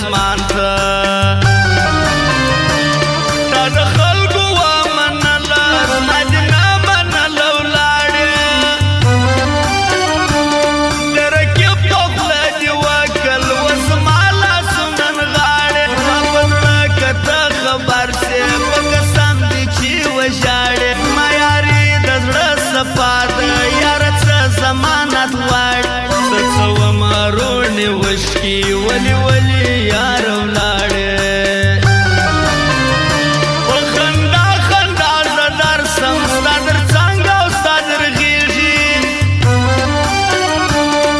اسمان ته تا د خلکو ومنله زما دې نه منله ولاړې د رقیب په خوله دې وکل اوس زما لاسونه نغاړې زما په زړه که ته خبر سې په قسم دې چې وژاړې زما یارې د زړه صفا ده یاره څه ضمانت غواړې څه څه ومه روڼې وشکي ولې ولې یار ولاړې په خندا خندا زه درسم ستا در څنګ او ستا در غېږې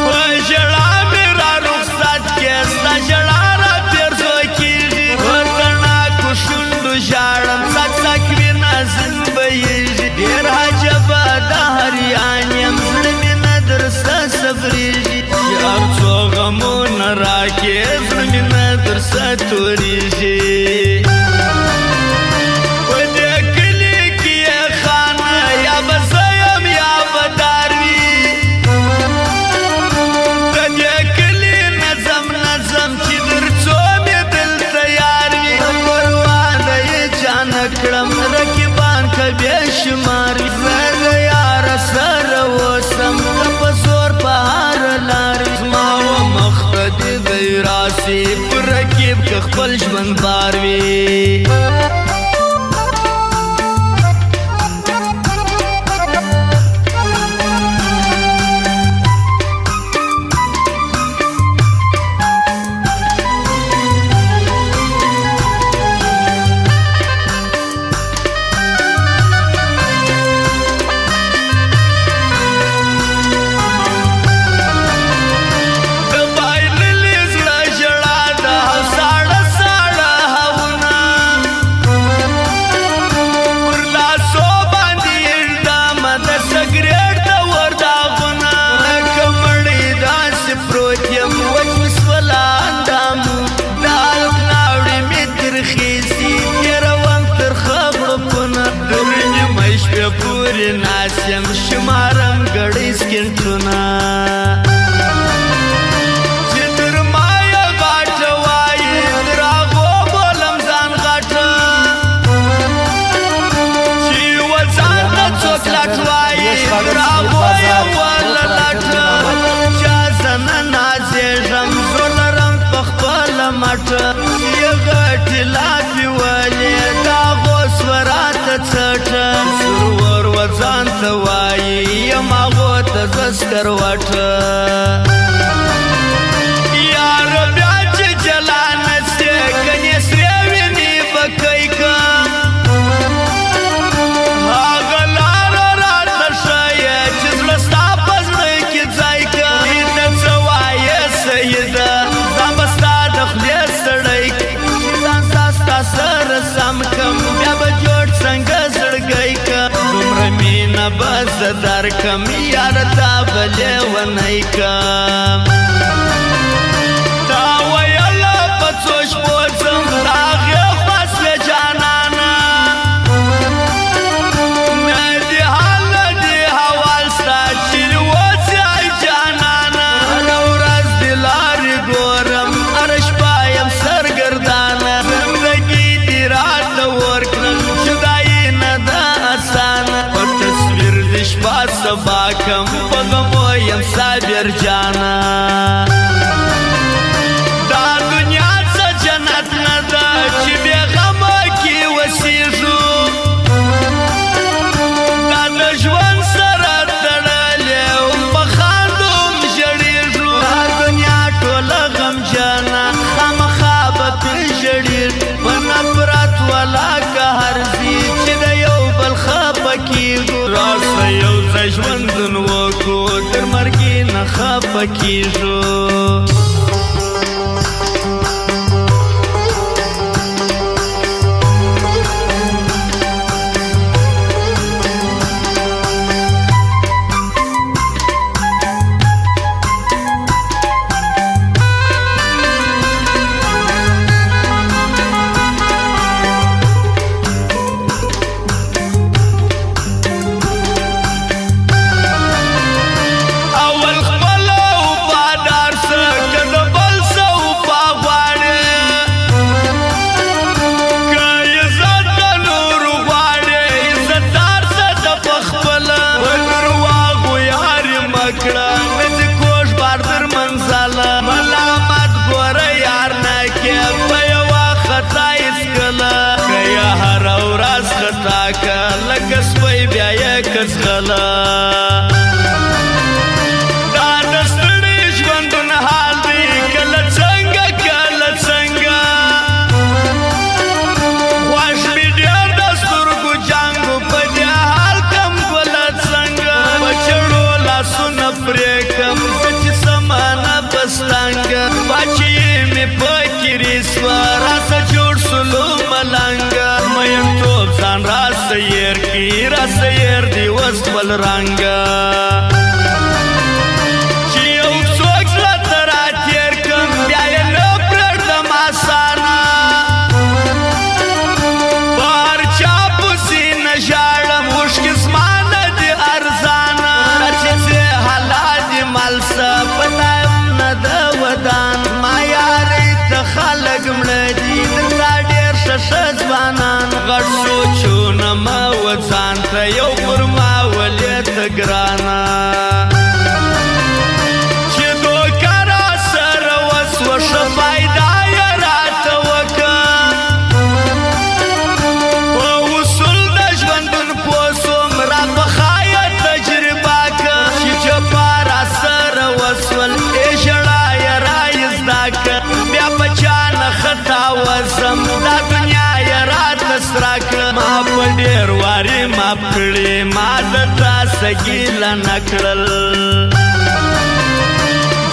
په ژړا مې را رخصت کې ستا ژړا را پېرزو کېږي په تڼاکو شونډو ژاړم څک څک وینه ځین بهېږي ډېر عجبه د هریان یم زړه مې نه درسه صبرېږي چې هر څو غمونه راکې زړه مې نه درسه تورېږي په دې کلي کې یې خانه یا به زه یم یا به دار وي د دې کلي نظم نظم چې در څو مې دلته یار وي پروا نه یې جانه کړم رقیبان که بې شمار وي زه د یاره سره اوسم که په زور په هره لار وي زما و مخ ته دې دی راسي پر رقیب که خپل ژوند بار وي پورې ناست یم شمارم ګړۍ سکینټونه چې تر ما یې غاټه وایي تر هغو بولم ځان غاټه چې یوه ځان ته څوک لټ وایي تر هغو یې وله لټه چا زه نه نازېږم زور لرم په خپله مټه چې یې غټې لافې ولې د هغو سوه راته څټه ځان ته وایي یم هغو ته زه سکروټه یاره بیا چې جلا نسې کنې سرې وینې به کوي که هغه لاره راته ښایه چې زړه ستا په زړه کې ځای که دې ته څه وایې سیده ځان به ستا د خولې سړی چې ځان ستا سره سم کم بیا به جوړ څنګه زړګی که دومره مینه به زه درکم یاره تا به لیونی کم تا ویله په څو شپو ځم د هغې خوا سوې جانانه نه دې حال نه دې حوال ستا چې اوسې ای جانانه هره ورځ دې لارې ګورم هره شپه یم سرګردانه زندګي دې راته ورکړل جدایي نه ده اسانه په تصویر دې شپه سبا کم په غمو یم صابر جانه دا دنیا څه جنت نه ده چې بې غمه کې اوسېږو دا د ژوند سره تړلې په خاندو م ژړېږو دا دنیا ټوله غمجنه خامخا به پرې ژړېږو په نفرت ولا قهر ځي چې د یو بل خفه کېږو راسه یو ځای ژوندون وکړو تر مرګې نه خفه کېږو اول خپل وفادار تاکه لکه سپی بیا یې کڅغله دا د ستړي ژوندون حال دی کله څنګه کله څنګه خوښ مې ډېر د سترګو جانګو په دې حال کم ګله څنګه په چړو لاسونه پرې کم زه چې سمانه بستانګه باچې مې پکې ریسوه راسه جوړ سلو ملنګه مینتوب ځان راسه ير کی راسه ير دی وس بل رنګه چې یو څوک راته راتېر کم بیا یې نه پرېږدم اسانه په هر چا پسې نه ژاړم اوښکې زما نه دي ارزانه چې زه حلال دي مال څه په تایم نه د ودان ما یارۍ ته خلک مړه دي دلته ډېر ښه ځوانان غټ سوچونه مه وځان ته یو پر ما ولې ته ګرانه چې دوکه راسره وسوه ښه فایده یې راته وکړه په اصول د ژوندون پوه سوم راپخا یې تجربه کړه چې جفا راسره وسول ای ژړا یې رایې زده کړه بیا په چا نه خطا وزم دا دنیا یې راته سره کړه ما په ډېر وارې ماف کړې ما د تا سګیله نه کړل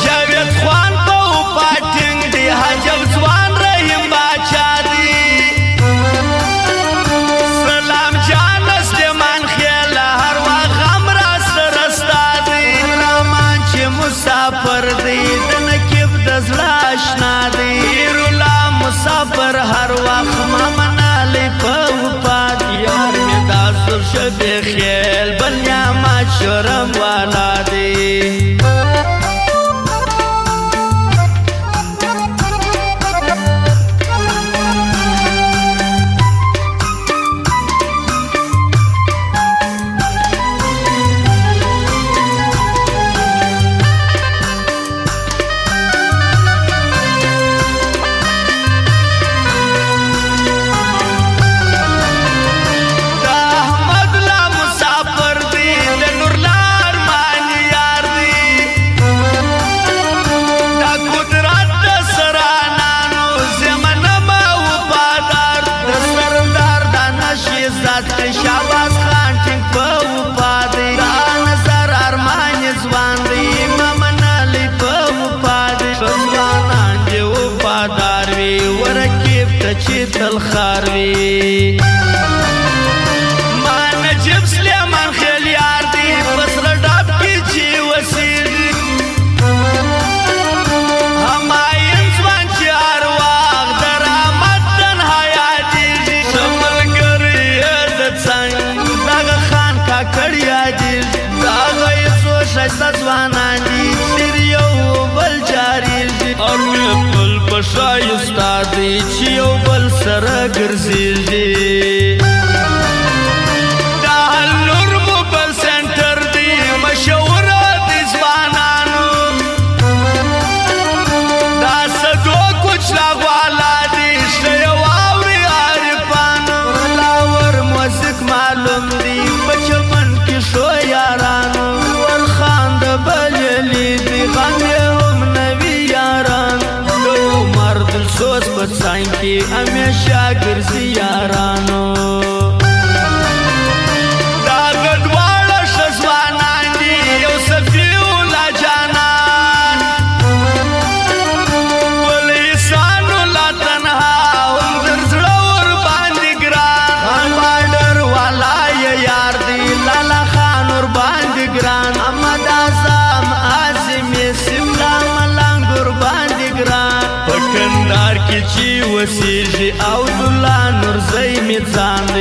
جاوید خوان په وفا ټینګ دی حجب ځوان رحیم باچا دی سلام جان سلیمان خیله هر وخت هم راسره ستا دی رحمان چې مسافر دی د نقیب د زړه اشنا دی ایرولا مسافر هر وخت ما منالی په وفا دی یار مې دا سور شبې خیل بل نعمت شرم والا دی شاباس خان ټینګ په وفا دی دا نظر ارمان ځوان دی ما منالی په وفا دی ځوانان دې وفادار وي ورکیب ته چې تل خار وي ما نجیب سلیمان خیل یار دی په سره ډاب کې چې وسیږي هماین ځوان چې هر وخت د رحمت تنها یادېږي ښه ملګری دغه خان کاکړ یادېږي دغه یې څو ښایسته ځوانان دي ډېر یو بل جارېږي او مې خپل په ښایسته دی چې یو بل سره ګرځېږي دا النور موبایل سنټر دی مشهوره دی ځوانانو دا سدو کوچلا والا دی ښه یو اوري عارفانو لاور موزیک معلوم دی په چمن کې شو یارانو ورخان د بللی دی غم یې هم نوي یاران د عمر دلسوز په څنګ کې همیشه ګرځي یارانو دا د دواړه ښه ځوانان دي یو صفي الله جانان بل احسان الله تنها هم در زړه ورباندې ګران بارډر والا یې یار دی لالا خان ورباندې ګران احمد اعظم عاصم سملا ملنګ ورباندې ګران په کندهار کې چې وسیږي او الله نورزی مې ځان دی